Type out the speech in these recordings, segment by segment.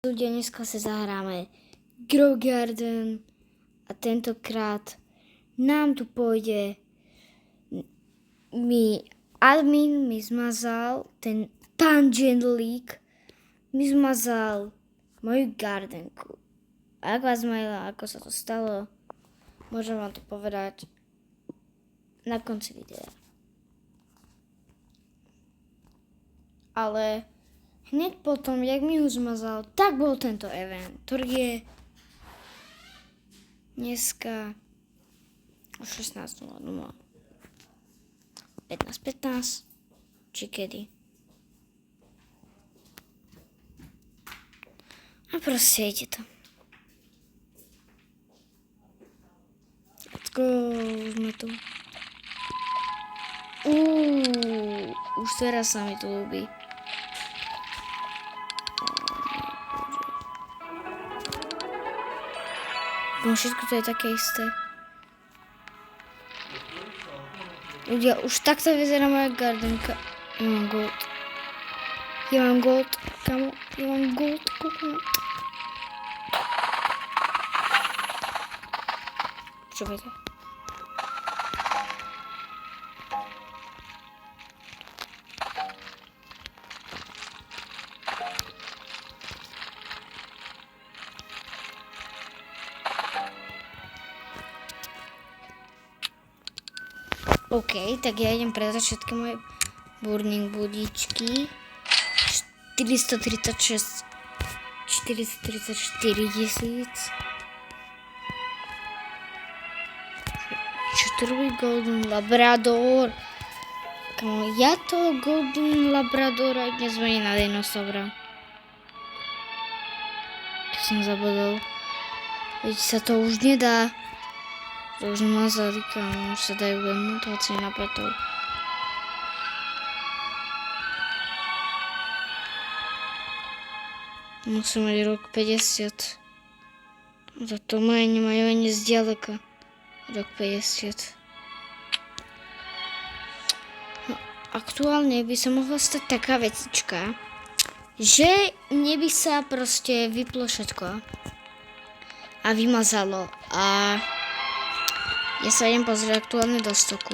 Ľudia, dneska si zahráme Grow Garden a tentokrát nám tu pôjde admin mi zmazal, ten pán Gendlík mi zmazal moju gardenku. A ak vás zaujíma, ako sa to stalo, môžem vám to povedať na konci videa. Ale hneď potom, jak mi ho zmazal, tak bol tento event, ktorý je dneska o 16:00. 15:15, či kedy. A proste ide to. Let's go, sme tu. Už teraz sa mi to ľúbi. No všetko to je také isté. Ľudia, už takto vyzerá moja gardenka. Ja mám gold. Kamo, ja mám gold. Čo je to? OK, tak ja idem predať všetky moje burning budičky. 434 tisíc. Čo to robí Golden Labrador? Kamo, ja to Golden Labradora nezmením na dinosaura. To som zabudol. Veď sa to už nedá. To už mazali, kamo, už sa dajú len mutácie na petov. Musím mať rok 50. Toto moje nemajú ani zďaleka. Rok 50. No, aktuálne by sa mohla stať taká vecička, že mne by sa proste vyplo všetko a vymazalo a ja sa idem pozrieť aktuálne do stoku.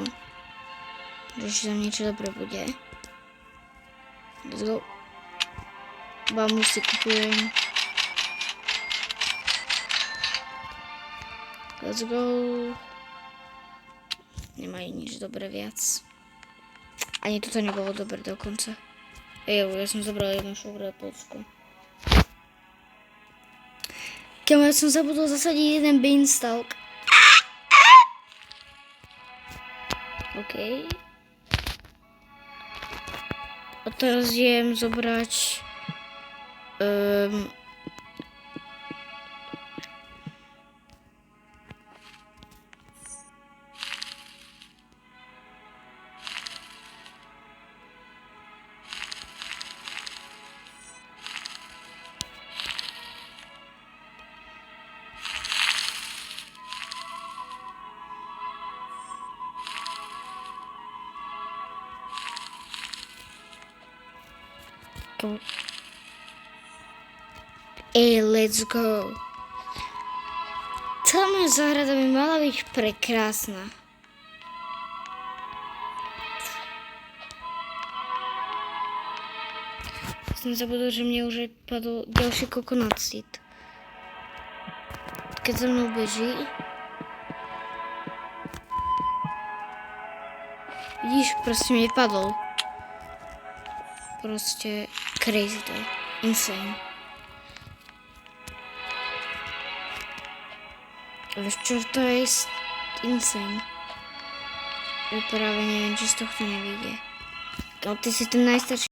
Že tam niečo dobré bude. Let's go. Bambusy kupujem. Let's go. Nemajú nič dobré viac. Ani toto nebolo dobré dokonca. Ja som zabral jedno šobré plocko. Kamo, ja som zabudol zasadiť jeden beanstalk. OK. A teraz idem zobrať let's go. Celá moja záhrada by mala byť prekrásna. Som zabudol, že mne už padol ďalší coconut seed. Keď za mnou beží. Vidíš, proste mi padol. Proste crazy to je. Insane. Vieš čo, to je insane. Ja práve neviem, či z tohto nevyjde. Ale ty si ten najstarší.